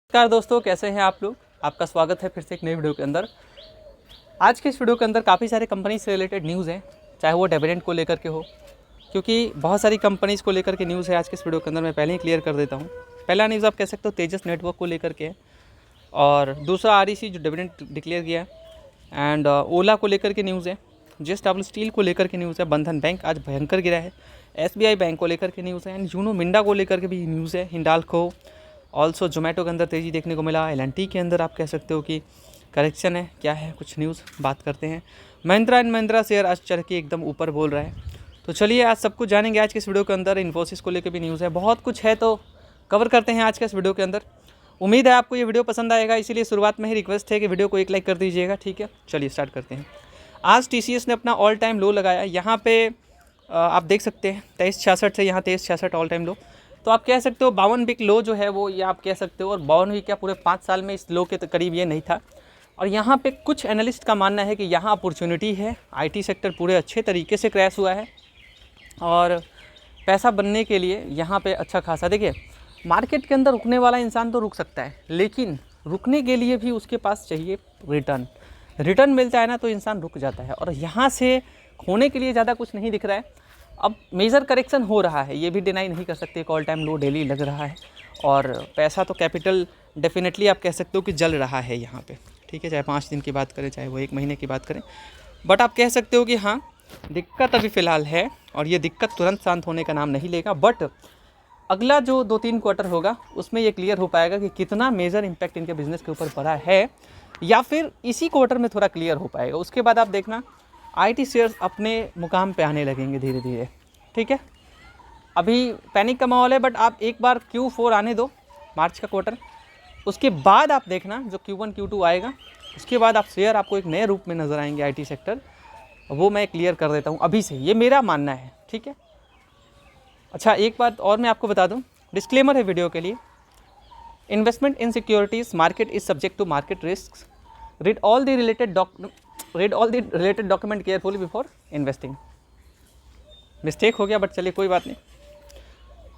नमस्कार दोस्तों, कैसे हैं आप लोग। आपका स्वागत है फिर से एक नई वीडियो के अंदर। आज के इस वीडियो के अंदर काफ़ी सारे कंपनी से रिलेटेड न्यूज़ हैं, चाहे वो डिविडेंड को लेकर के हो, क्योंकि बहुत सारी कंपनीज़ को लेकर के न्यूज़ है। आज के इस वीडियो के अंदर मैं पहले ही क्लियर कर देता हूँ। पहला न्यूज़ आप कह सकते हो तेजस नेटवर्क को लेकर के है, और दूसरा आरईसी जो डिविडेंड डिक्लेयर किया है, एंड ओला को लेकर के न्यूज़ है, जेएसडब्ल्यू स्टील को लेकर के न्यूज़ है, बंधन बैंक आज भयंकर गिरा है, एसबीआई बैंक को लेकर के न्यूज़ है, एंड यूनो मिंडा को लेकर के भी न्यूज़ है, हिंडाल्को ऑल्सो जोमेटो के अंदर तेज़ी देखने को मिला, एल&टी के अंदर आप कह सकते हो कि करेक्शन है। क्या है कुछ न्यूज़ बात करते हैं। महिंद्रा एंड महिंद्रा शेयर आज चढ़ के एकदम ऊपर बोल रहा है। तो चलिए आज सब कुछ जानेंगे आज के इस वीडियो के अंदर। इन्फोसिस को लेकर भी न्यूज़ है, बहुत कुछ है, तो कवर करते हैं आज के इस वीडियो के अंदर। उम्मीद है आपको ये वीडियो पसंद आएगा, इसीलिए शुरुआत में ही रिक्वेस्ट है कि वीडियो को एक लाइक कर दीजिएगा, ठीक है। चलिए स्टार्ट करते हैं। आज टीसीएस ने अपना ऑल टाइम लो लगाया, यहाँ पे आप देख सकते हैं 2366 से यहाँ 2366 ऑल टाइम लो। तो आप कह सकते हो 52 वीक लो जो है वो ये आप कह सकते हो, और 52 वीक क्या पूरे 5 साल में इस लो के करीब ये नहीं था। और यहाँ पे कुछ एनालिस्ट का मानना है कि यहाँ अपॉर्चुनिटी है। आईटी सेक्टर पूरे अच्छे तरीके से क्रैश हुआ है और पैसा बनने के लिए यहाँ पे अच्छा खासा, देखिए मार्केट के अंदर रुकने वाला इंसान तो रुक सकता है, लेकिन रुकने के लिए भी उसके पास चाहिए रिटर्न मिलता है ना, तो इंसान रुक जाता है। और यहाँ से खोने के लिए ज़्यादा कुछ नहीं दिख रहा है। अब मेजर करेक्शन हो रहा है, ये भी डिनाई नहीं कर सकते, एक ऑल टाइम लो डेली लग रहा है, और पैसा तो कैपिटल डेफिनेटली आप कह सकते हो कि जल रहा है यहाँ पे, ठीक है। चाहे 5 दिन की बात करें, चाहे वो 1 महीने की बात करें, बट आप कह सकते हो कि हाँ दिक्कत अभी फ़िलहाल है, और ये दिक्कत तुरंत शांत होने का नाम नहीं लेगा। बट अगला जो 2-3 क्वार्टर होगा उसमें ये क्लियर हो पाएगा कि कितना मेजर इम्पैक्ट इनके बिज़नेस के ऊपर पड़ा है, या फिर इसी क्वार्टर में थोड़ा क्लियर हो पाएगा। उसके बाद आप देखना आईटी शेयर्स अपने मुकाम पे आने लगेंगे धीरे धीरे, ठीक है। अभी पैनिक का माहौल है, बट आप एक बार Q4 आने दो, मार्च का क्वार्टर, उसके बाद आप देखना जो Q1 Q2 आएगा, उसके बाद आप शेयर आपको एक नए रूप में नज़र आएंगे आईटी सेक्टर। वो मैं क्लियर कर देता हूँ अभी से, ये मेरा मानना है, ठीक है। अच्छा एक बात और मैं आपको बता दूँ, डिस्क्लेमर है वीडियो के लिए, investment in securities market is subject to market risk, read all the related document carefully before investing. Mistake हो गया, बट चलिए कोई बात नहीं।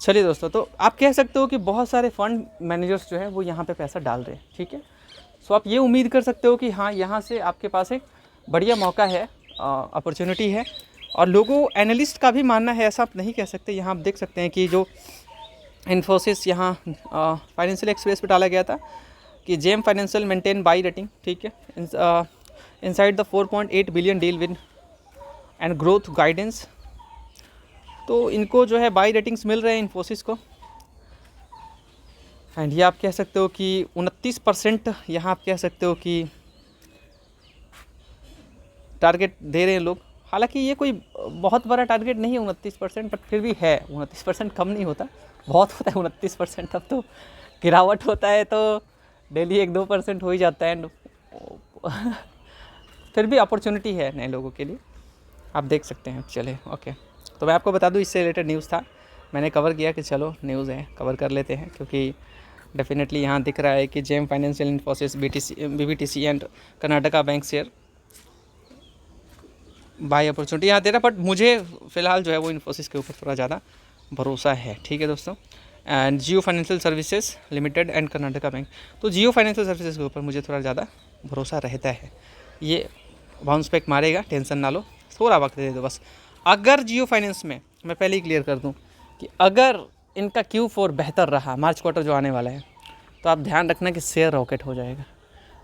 चलिए दोस्तों, तो आप कह सकते हो कि बहुत सारे फंड मैनेजर्स जो है वो यहाँ पे पैसा डाल रहे हैं, ठीक है। सो आप ये उम्मीद कर सकते हो कि हाँ यहाँ से आपके पास एक बढ़िया मौका है, अपॉर्चुनिटी है। और लोगों एनालिस्ट का भी मानना है, ऐसा आप नहीं कह सकते। यहाँ आप देख सकते हैं कि जो इन्फोसिस यहाँ फाइनेंशियल एक्सप्रेस पे डाला गया था कि GeM Financial maintain buy rating, ठीक है, inside the 4.8 billion deal win and growth guidance. तो इनको जो है बाई रेटिंग्स मिल रहे हैं इन्फोसिस को, एंड ये आप कह सकते हो कि 29% यहाँ आप कह सकते हो कि टारगेट दे रहे हैं लोग। हालांकि ये कोई बहुत बड़ा टारगेट नहीं है 29%, बट फिर भी है। 29% कम नहीं होता, बहुत होता है 29%। तब तो गिरावट होता है तो डेली 1-2% हो ही जाता है, एंड फिर भी अपॉर्चुनिटी है नए लोगों के लिए, आप देख सकते हैं। चले ओके, तो मैं आपको बता दूं इससे रिलेटेड न्यूज़ था, मैंने कवर किया कि चलो न्यूज़ है कवर कर लेते हैं, क्योंकि डेफिनेटली यहाँ दिख रहा है कि GeM financial, Infosys, BBTC and Karnataka bank share buy opportunity यहाँ दे रहा है। बट मुझे फ़िलहाल जो है वो इन्फोसिस के ऊपर थोड़ा ज़्यादा भरोसा है, ठीक है दोस्तों। And Jio financial services limited and Karnataka bank, तो जियो फाइनेंशियल सर्विसेज के ऊपर मुझे थोड़ा ज़्यादा भरोसा रहता है। ये बाउंस बैक मारेगा, टेंशन ना लो, थोड़ा वक्त दे दो बस। अगर जियो फाइनेंस में, मैं पहले ही क्लियर कर दूं कि अगर इनका Q4 बेहतर रहा, मार्च क्वार्टर जो आने वाला है, तो आप ध्यान रखना कि शेयर रॉकेट हो जाएगा।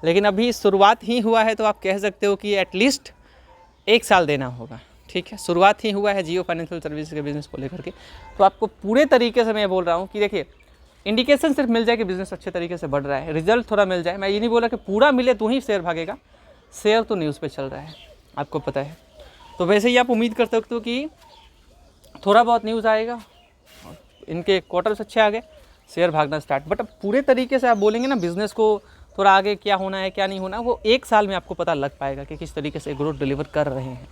लेकिन अभी शुरुआत ही हुआ है, तो आप कह सकते हो कि एटलीस्ट 1 साल देना होगा, ठीक है। शुरुआत ही हुआ है जियो फाइनेंशियल सर्विस के बिज़नेस को लेकर के, तो आपको पूरे तरीके से मैं बोल रहा हूँ कि देखिए इंडिकेशन सिर्फ मिल जाए कि बिज़नेस अच्छे तरीके से बढ़ रहा है, रिजल्ट थोड़ा मिल जाए। मैं ये नहीं बोला कि पूरा मिले तो ही शेयर भागेगा, शेयर तो न्यूज़ पे चल रहा है, आपको पता है। तो वैसे ही आप उम्मीद कर सकते हो कि थोड़ा बहुत न्यूज़ आएगा, इनके क्वार्टर्स अच्छे आ गए, शेयर भागना स्टार्ट। बट अब पूरे तरीके से आप बोलेंगे ना बिज़नेस को थोड़ा आगे क्या होना है क्या नहीं होना, वो 1 साल में आपको पता लग पाएगा कि किस तरीके से ग्रोथ डिलीवर कर रहे हैं।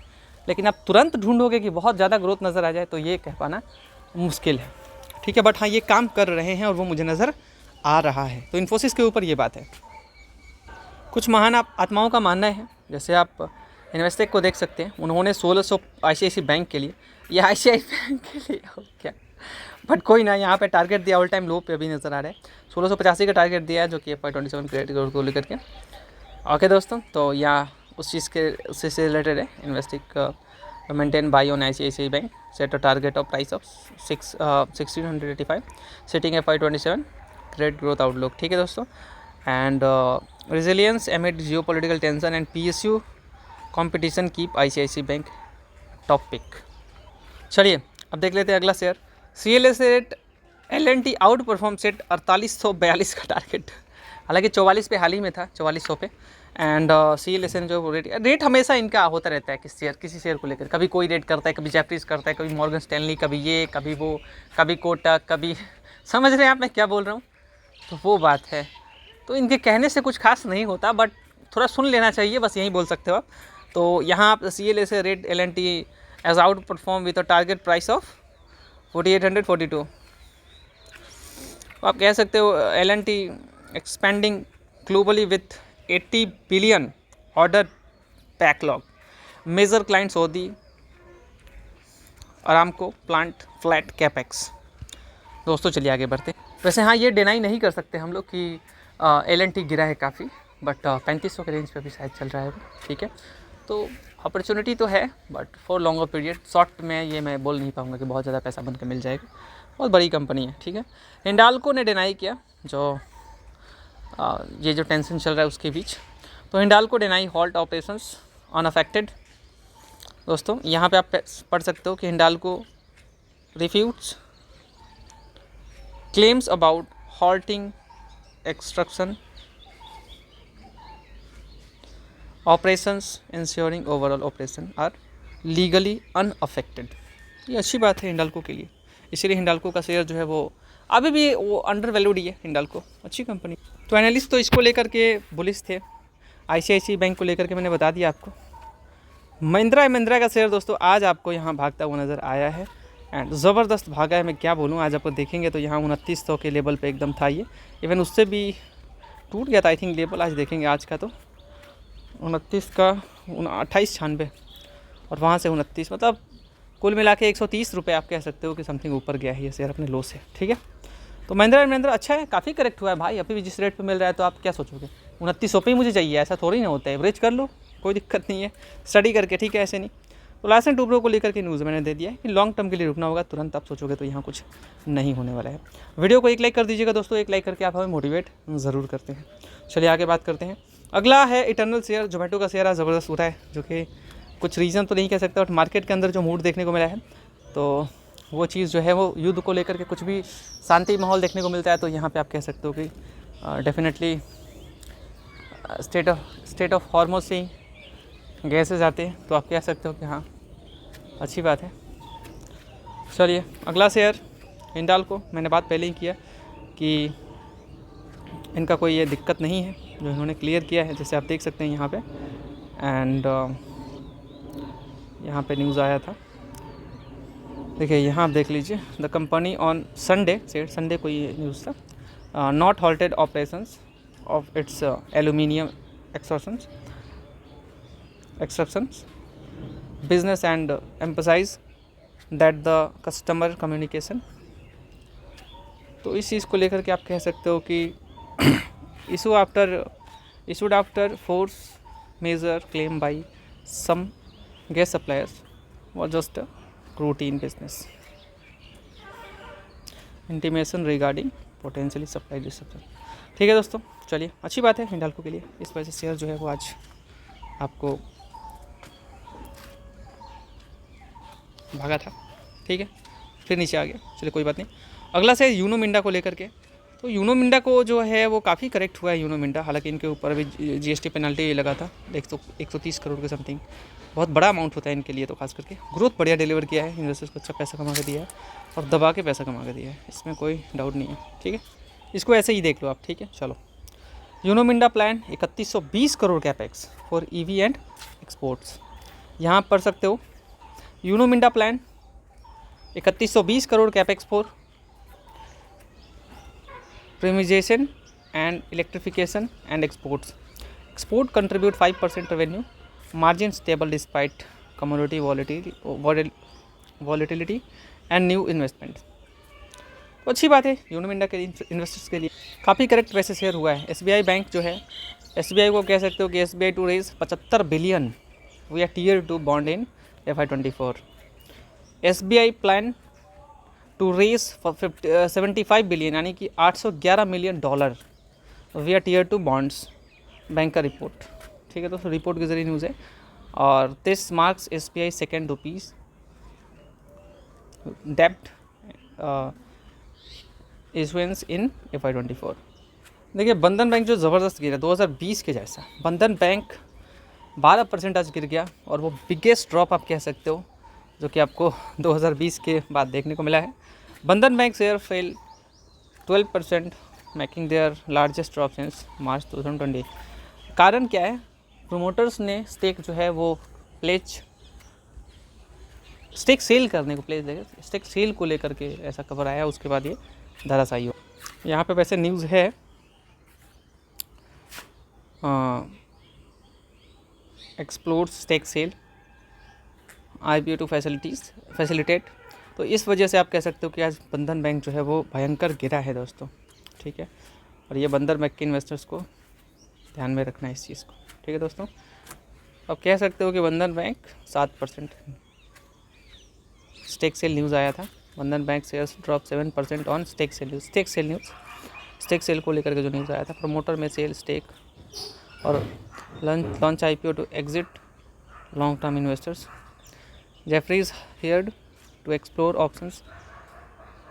लेकिन आप तुरंत ढूंढोगे कि बहुत ज़्यादा ग्रोथ नज़र आ जाए, तो ये कह पाना मुश्किल है, ठीक है। बट हाँ ये काम कर रहे हैं और वो मुझे नज़र आ रहा है। तो इन्फोसिस के ऊपर ये बात है। कुछ महान आत्माओं का मानना है, जैसे आप इन्वेस्टेक को देख सकते हैं, उन्होंने 1600 ICICI बैंक के लिए या ICICI बैंक के लिए क्या बट कोई ना, यहाँ पे टारगेट दिया ऑल टाइम लो पे अभी नज़र आ रहा है, 1685 का टारगेट दिया है जो कि FY27 क्रेडिट ग्रोथ को लेकर के। ओके दोस्तों, तो यहाँ उस चीज़ के उससे से रिलेटेड है। Investing maintain buy on ICICI Bank, set a target of price of 1685, setting FY27 credit growth outlook. ठीक है दोस्तों, and resilience amid geopolitical tension and PSU competition keep ICICI Bank top pick. चलिए अब देख लेते हैं अगला share. CLS rate L&T outperform set 4842 का टारगेट, हालांकि 44 पे हाल ही में था, 4400 पे। एंड CLS ने जो रेट हमेशा इनका होता रहता है किसी शेयर को लेकर, कभी कोई रेट करता है, कभी जैपनीज करता है, कभी मॉर्गन स्टैनली, कभी ये कभी वो, कभी कोटक, कभी समझ रहे हैं आप मैं क्या बोल रहा हूँ। तो वो बात है, तो इनके कहने से कुछ खास नहीं होता, बट थोड़ा सुन लेना चाहिए, बस यही बोल सकते हो आप। तो यहाँ आप CLS rate L&T as outperform with a target price of 4842। आप कह सकते हो L&T expanding globally with 80 billion order backlog, major client Saudi Aramco plant flat capex. दोस्तों चलिए आगे बढ़ते। वैसे हाँ, ये डिनाई नहीं कर सकते हम लोग कि L&T गिरा है काफ़ी, बट 3500 के रेंज पे भी शायद चल रहा है वो। ठीक है, तो अपॉर्चुनिटी तो है, but for longer period, short में ये मैं बोल नहीं पाऊँगा कि बहुत ज़्यादा पैसा बन के मिल जाएगा। बहुत बड़ी कंपनी है। ठीक है, हिंडाल्को ने डिनाई किया, जो ये जो टेंशन चल रहा है उसके बीच। तो Hindalco deny halt operations unaffected. दोस्तों यहाँ पे आप पढ़ सकते हो कि Hindalco रिफ्यूट्स claims about halting extraction operations, ensuring overall operation are legally unaffected। ये अच्छी बात है हिंडाल्को के लिए, इसीलिए हिंडाल्को का शेयर जो है वो अभी भी वो अंडर वैल्यूड ही है। हिंडाल्को अच्छी कंपनी। तो एनालिस्ट तो इसको लेकर के बुलिश थे, ICICI बैंक को लेकर के मैंने बता दिया आपको। महिंद्रा का शेयर दोस्तों आज आपको यहाँ भागता हुआ नज़र आया है, एंड ज़बरदस्त भागा है, मैं क्या बोलूँ। आज आपको देखेंगे तो यहाँ 2900 के लेवल पे एकदम था ये, इवन उससे भी टूट गया था आई थिंक लेवल। आज देखेंगे आज का तो 29 का 2896 और वहाँ से 29, मतलब कुल मिला के 130 रुपये आप कह सकते हो कि समथिंग ऊपर गया है ये शेयर अपने लो से। ठीक है, तो महिंद्रा अच्छा है, काफ़ी करेक्ट हुआ है भाई। अभी भी जिस रेट पर मिल रहा है तो आप क्या सोचोगे, 2900 पे ही मुझे चाहिए, ऐसा थोड़ी ना होता है। एवरेज कर लो, कोई दिक्कत नहीं है, स्टडी करके। ठीक है, ऐसे नहीं। तो लार्सन टुब्रो को लेकर के न्यूज़ मैंने दे दिया है कि लॉन्ग टर्म के लिए रुकना होगा, तुरंत आप सोचोगे तो यहाँ कुछ नहीं होने वाला है। वीडियो को एक लाइक कर दीजिएगा दोस्तों, एक लाइक करके आप हमें मोटिवेट ज़रूर करते हैं। चलिए आगे बात करते हैं। अगला है इटर्नल शेयर। जोमेटो का शेयर आज ज़बरदस्त उठा है, जो कि कुछ रीज़न तो नहीं कह सकता, बट मार्केट के अंदर जो मूड देखने को मिला है, तो वो चीज़ जो है वो युद्ध को लेकर के कुछ भी शांति माहौल देखने को मिलता है। तो यहाँ पर आप कह सकते हो कि डेफिनेटली स्टेट ऑफ हॉर्मोस से गैसेज आते हैं, तो आप कह सकते हो कि हाँ अच्छी बात है। चलिए अगला शेयर हिंडाल्को। मैंने बात पहले ही किया कि इनका कोई ये दिक्कत नहीं है, जो इन्होंने क्लियर किया है, जैसे आप देख सकते हैं यहाँ पे। एंड यहाँ पे न्यूज़ आया था, देखिए यहाँ आप देख लीजिए। द कंपनी ऑन संडे को ये न्यूज़ था, not halted operations of its aluminium extractions business and emphasize that the customer communication। तो इस चीज़ को लेकर के आप कह सकते हो कि issued after force major claim by some gas suppliers was just a routine business intimation regarding potentially supply disruption। ठीक है दोस्तों, चलिए अच्छी बात है हिंडाल्को के लिए, इस वजह से शेयर जो है वो आज आपको भागा था। ठीक है, फिर नीचे आ गया, चलिए कोई बात नहीं। अगला से यूनो मिंडा को लेकर के। तो यूनो मिंडा को जो है वो काफ़ी करेक्ट हुआ है यूनो मिंडा, हालांकि इनके ऊपर अभी GST पेनल्टी लगा था 130 करोड़ के समथिंग, बहुत बड़ा अमाउंट होता है इनके लिए। तो खास करके ग्रोथ बढ़िया डिलीवर किया है, इन्वेस्टर्स को अच्छा पैसा कमा के दिया है और दबा के पैसा कमा के दिया है, इसमें कोई डाउट नहीं है। ठीक है, इसको ऐसे ही देख लो आप। ठीक है, चलो Uno Minda plan 3120 crore capex for EV and exports. यहाँ पढ़ सकते हो Uno Minda plan 3120 crore capex for premiumisation and electrification and exports. Export contribute 5% revenue, margin stable despite commodity volatility and new investment. तो अच्छी बात है यूनो इंडिया के इन्वेस्टर्स के लिए, काफ़ी करेक्ट वैसे शेयर हुआ है। SBI बैंक जो है, SBI को कह सकते हो कि SBI to raise 75 billion via tier 2 bond in FY24। SBI plan to raise 75 billion यानी कि $811 million via tier 2 bonds, bank का रिपोर्ट। ठीक है, तो रिपोर्ट के जरिए न्यूज़ है। और this marks SBI second rupees डेप्ट इशुएंस इन FY24। देखिए बंधन बैंक जो ज़बरदस्त गिरा 2020 के जैसा, बंधन बैंक 12% आज गिर गया, और वो बिगेस्ट ड्रॉप आप कह सकते हो जो कि आपको 2020 के बाद देखने को मिला है। बंधन bank share fail 12%, making their largest drop since मार्च 2020। कारण क्या है? प्रोमोटर्स ने स्टेक जो है वो स्टेक सेल करने को स्टेक सेल को लेकर के ऐसा खबर आया, उसके बाद ये धराशायी हो। यहाँ पे वैसे न्यूज़ है explore stake sale IPO to facilitate. तो इस वजह से आप कह सकते हो कि आज बंधन बैंक जो है वो भयंकर गिरा है दोस्तों। ठीक है, और ये बंधन बैंक के इन्वेस्टर्स को ध्यान में रखना है इस चीज़ को। ठीक है दोस्तों, आप कह सकते हो कि बंधन बैंक 7% स्टेक सेल न्यूज़ आया था। Bandhan Bank shares drop 7% on stake sale stake sale को लेकर के जो न्यूज़ आया था, प्रमोटर में सेल स्टेक और launch IPO to exit long term investors. Jefferies heard to explore options,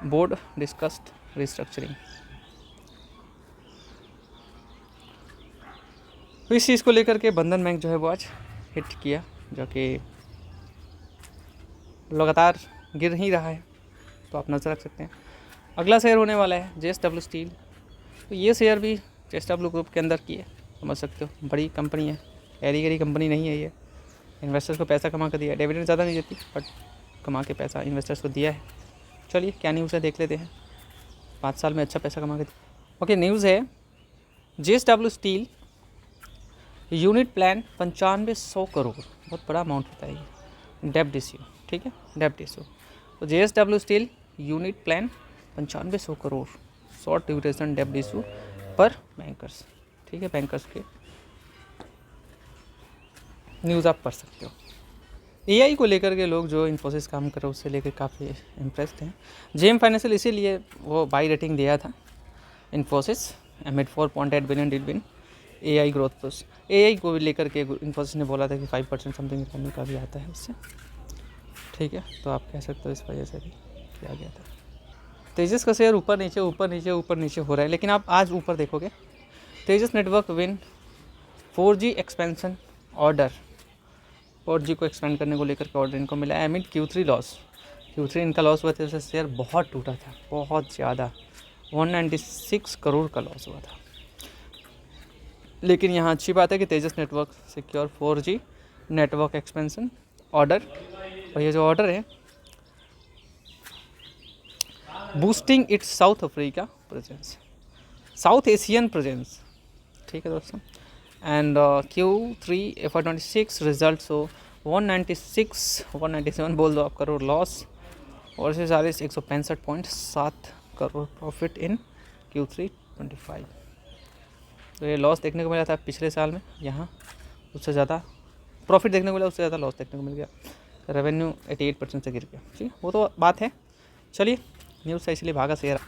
board discussed restructuring. तो इस चीज़ को लेकर के बंधन बैंक जो है वो आज हिट किया, जो कि लगातार गिर ही रहा है, तो आप नज़र रख सकते हैं। अगला शेयर होने वाला है JSW स्टील। तो ये शेयर भी JSW ग्रुप के अंदर की है, समझ सकते हो, बड़ी कंपनी है, ऐरी गैरी कंपनी नहीं है ये। इन्वेस्टर्स को पैसा कमा कर दिया है, डिविडेंड ज़्यादा नहीं देती बट कमा के पैसा इन्वेस्टर्स को दिया है। चलिए क्या न्यूज़ है देख लेते हैं, 5 साल में अच्छा पैसा कमा के दिया। ओके, न्यूज़ है JSW steel unit plan 9500 crore, बहुत बड़ा अमाउंट होता है ये, डेब्ट इश्यू। ठीक है, डेब्ट इशू। तो JSW steel unit plan 9500 crore short duration डेब्ट इशू पर बैंकर्स। ठीक है, बैंकर्स के न्यूज़ आप पढ़ सकते हो। AI को लेकर के लोग जो इन्फोसिस काम कर रहे हैं उससे लेकर काफ़ी इम्प्रेस्ड हैं। JM फाइनेंशियल इसीलिए वो बाई रेटिंग दिया था Infosys amid 4.8 billion deal win AI growth plus. AI को भी लेकर के इन्फोसिस ने बोला था कि 5% समथिंग रिटर्न का भी आता है उससे। ठीक है, तो आप कह सकते हो इस वजह से भी किया गया था। तेजस का शेयर ऊपर नीचे हो रहा है, लेकिन आप आज ऊपर देखोगे Tejas network win 4G expansion order, 4G को एक्सपेंड करने को लेकर के ऑर्डर इनको मिला है। एमिड Q3 लॉस, Q3 इनका लॉस हुआ था, उससे शेयर बहुत टूटा था, बहुत ज़्यादा 196 करोड़ का लॉस हुआ था। लेकिन यहाँ अच्छी बात है कि Tejas network secure 4G network expansion order, और ये जो ऑर्डर है boosting its South Africa presence, South Asian presence. ठीक है दोस्तों, and Q3 FY26 result so 197 बोल दो आप करोड़ लॉस, और से सारे 165.7 करोड़ प्रॉफिट इन Q3 25। तो ये लॉस देखने को मिला था पिछले साल में, यहाँ उससे ज़्यादा प्रॉफिट देखने को मिला, उससे ज़्यादा लॉस देखने को मिल गया। रेवेन्यू 88% से गिर गया। ठीक, वो तो बात है। चलिए न्यूज़ से इसलिए भागा शेयर।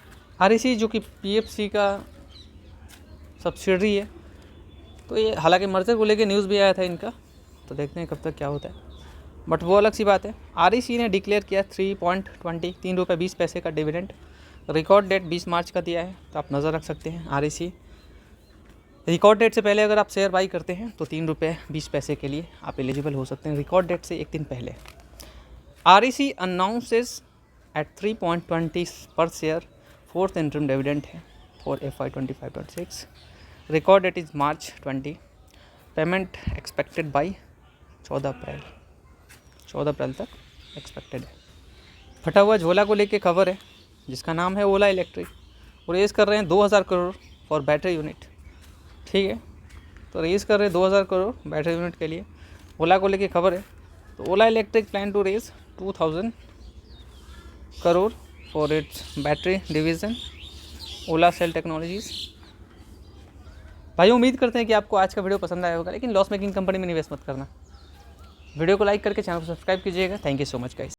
REC जो कि PFC का सब्सिडरी है, तो ये हालांकि मर्जर को लेके न्यूज़ भी आया था इनका, तो देखते हैं कब तक क्या होता है, बट वो अलग सी बात है। REC ने डिक्लेयर किया 3 रुपये 20 पैसे का डिविडेंड। रिकॉर्ड डेट 20 मार्च का दिया है, तो आप नज़र रख सकते हैं। REC रिकॉर्ड डेट से पहले अगर आप शेयर बाई करते हैं तो 3 रुपये 20 पैसे के लिए आप एलिजिबल हो सकते हैं, रिकॉर्ड डेट से एक दिन पहले। REC अनाउंसेस एट 3.20 पर शेयर फोर्थ इंटरिम डिविडेंड है for FY25-26। Record that is March 20। Payment expected by 14 अप्रैल तक एक्सपेक्टेड है। फटा हुआ झोला को लेके खबर है जिसका नाम है ओला इलेक्ट्रिक, वो रेज़ कर रहे हैं 2000 करोड़ फॉर बैटरी यूनिट। ठीक है, तो रेज़ कर रहे हैं 2000 करोड़ बैटरी यूनिट के लिए, ओला को लेके खबर है। तो Ola electric plan to raise 2000 crore for its battery division Ola cell technologies. भाई उम्मीद करते हैं कि आपको आज का वीडियो पसंद आया होगा, लेकिन लॉस मेकिंग कंपनी में निवेश मत करना। वीडियो को लाइक करके चैनल को सब्सक्राइब कीजिएगा। Thank you so much guys.